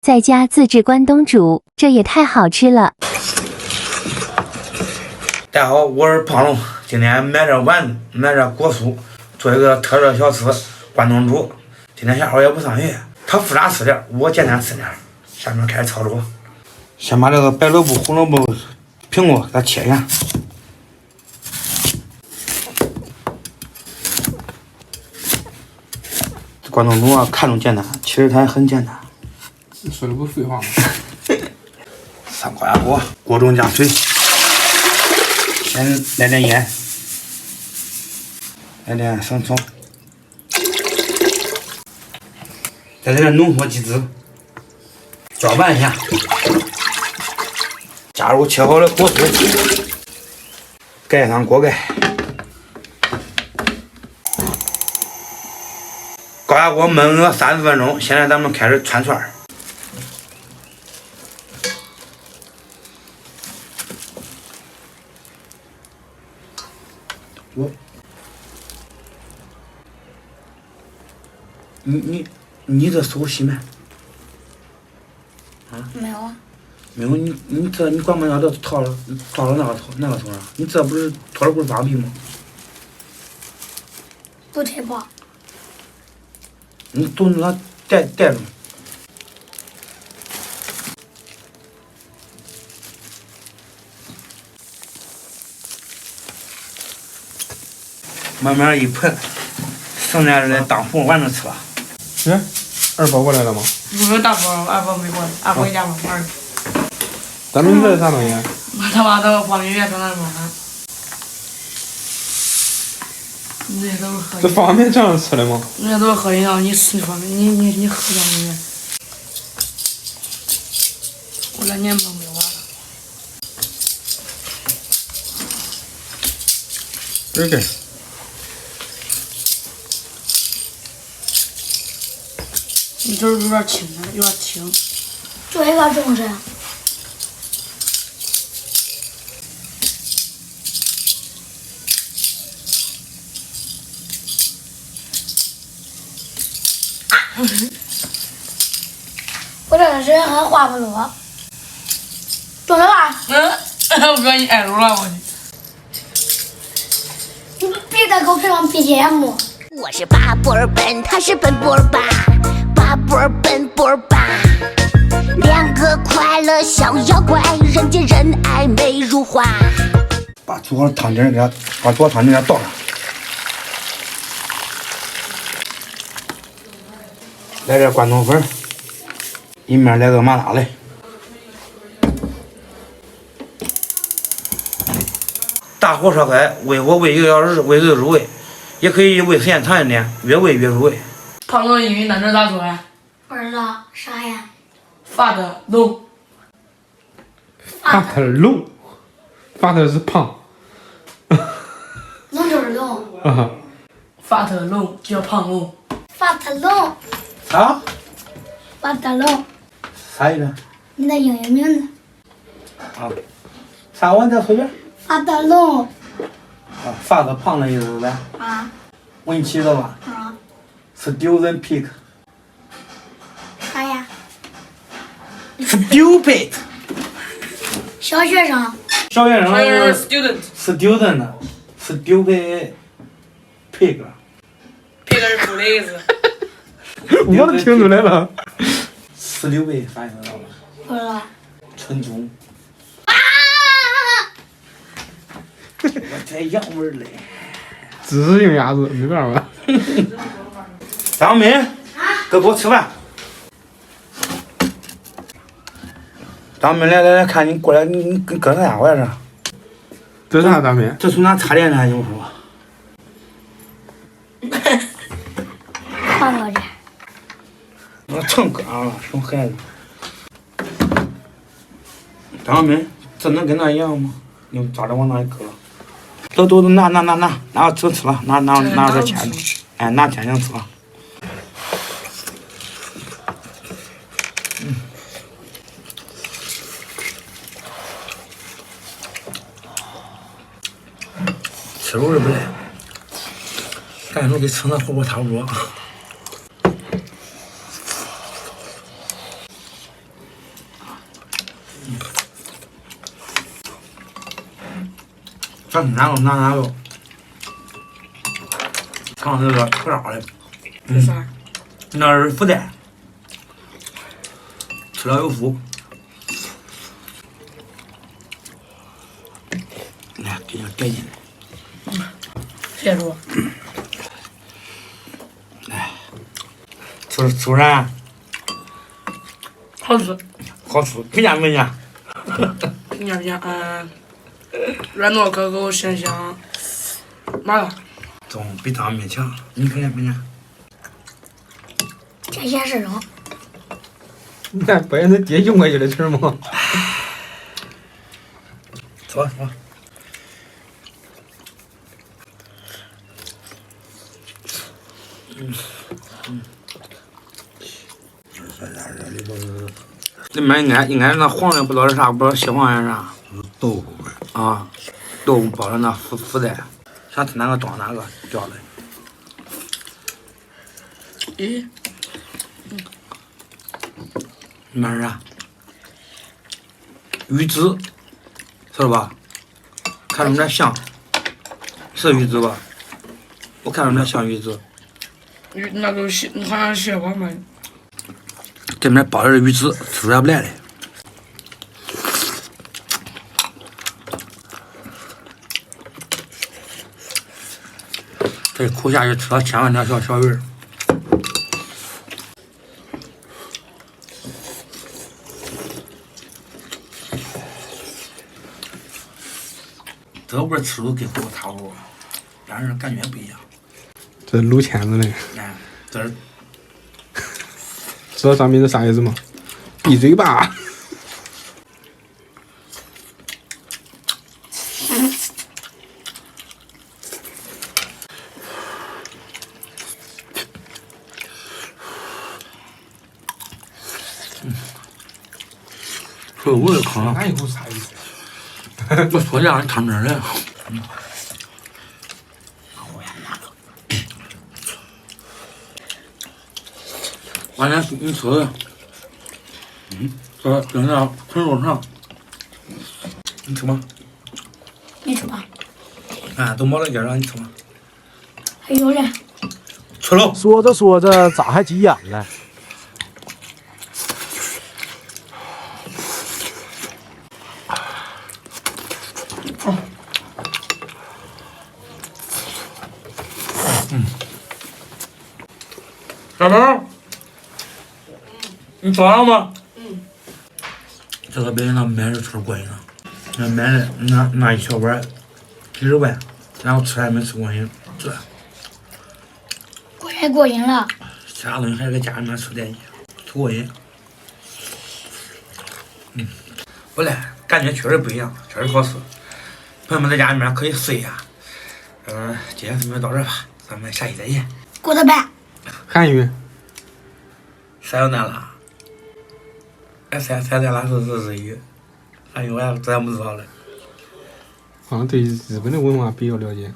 在家自制关东煮，这也太好吃了。大家好，我是胖龙，今天买这丸子，买这果酥，做一个特色小吃关东煮。今天下午也不上学，他复杂吃点，我简单吃点。下面开始操作，先把这个白萝卜、红萝卜、苹果给它切下。关东煮啊，看着简单，其实它很简单。你说的不废话吗？上高压锅，锅中加水，先来点盐，来点生抽，再来点浓缩鸡汁，搅拌一下，加入切好的果酥，盖上锅盖，高压锅焖个30分钟。现在咱们开始串串。你这手洗没？啊？没有啊。没有，你这你管不了这套了那个头上，你这不是脱了不是扒皮吗？不太棒。你都拿带住。慢慢一盆，剩下的当红丸子吃吧。二宝过来了吗？不是大宝，二宝没过来，二宝在家忙玩。咱们这啥东西？他妈的方便面在那忙呢。那些都是喝饮料。这方便面这样吃的吗？那些都是喝饮料，你吃方便，你喝方便面。我2年都没完了。这个。你这有点轻了，有点轻。做一个中式。我这个是很话不多。中了吧？我给你挨住了，我去。你别再给我配上 BGM。我是巴布尔本，他是本布尔巴。巴布尔本布尔巴，两个快乐小妖怪，人见人爱美如花。把煮好汤底给它，把煮好汤底给它倒上，来点关东粉，一面来个麻辣嘞。大火烧开，煨火煨1个小时，煨最入味，也可以煨时间长一点，越煨越入味。胖哥英语单词咋说呀？不知道啥呀？Fat low。fat low，fat是胖。龙就是龙。fat low 叫胖龙。fat龙。啥？fat龙。啥意思？你的英语名字。啊？啥？我再说一遍。fat龙。啊，发子胖的意思呗。啊。我给你起个吧。啊。Student pick。啥呀 ？Stupid。小学生。小学生是 student。Stupid pig。pig 是猪的意思。我都听出来了。Stupid 啥意思？不知道。纯猪。我这洋味儿嘞。只是用牙子，没办法。张明，哥给我吃饭。张明，来，看你过来，你跟搁啥回事？这啥张明？这从哪插电呢？你说。换个这。我成哥了，熊孩子。张明，这能跟那一样吗？你抓着往那一搁。都拿就吃了，拿这钱，哎，拿钱就吃了。吃肉是不赖，感觉跟吃那火锅差不多。上哪个？上那个吃啥的？这啥？那是福袋，吃了有福。来，给你带进来。谢谢叔。吃啥？好吃。好吃，评价没呢？评价软糯可口，鲜香，麻辣。总比他们强，你评价没呢？天仙是人，你看把人家爹用过去的吃吗？说。里面应该那黄的不知道是啥，不知道西黄是啥。豆腐呗。啊，豆腐包的那福袋，想吃哪个装哪个，掉了。咦？里面是啥？鱼子，是吧？看着有点像，是鱼子吧？我看着有点像鱼子。那个好像蟹黄吧？这面包的是鱼子，吃出来不来的。这口下去吃了千万条小鱼儿。这味儿吃都跟火锅差不多，但是感觉不一样。这撸签子的，哎，这是知道上面是啥意思吗？闭嘴吧！这我也坑，哪一口啥意思？我说这样汤汁儿的。完了，你吃的，这整点纯肉肠，你吃吗？你吃吧。啊，都冒了烟了，你吃吗？还有嘞，吃了。说着说着，咋还急眼了？小宝，你吃完了吗？这个比那买的吃过瘾了，那买的那一小碗几十块，然后吃还没吃过瘾，这太过瘾了。其他东西还是在家里面吃点图过瘾。不赖，感觉确实不一样，确实好吃。朋友们在家里面可以试一下。今天视频到这吧，咱们下期再见。 Goodbye。韩语。啥有难了？三在哪是日语，韩语我也不知道了。好像对日本的文化比较了解。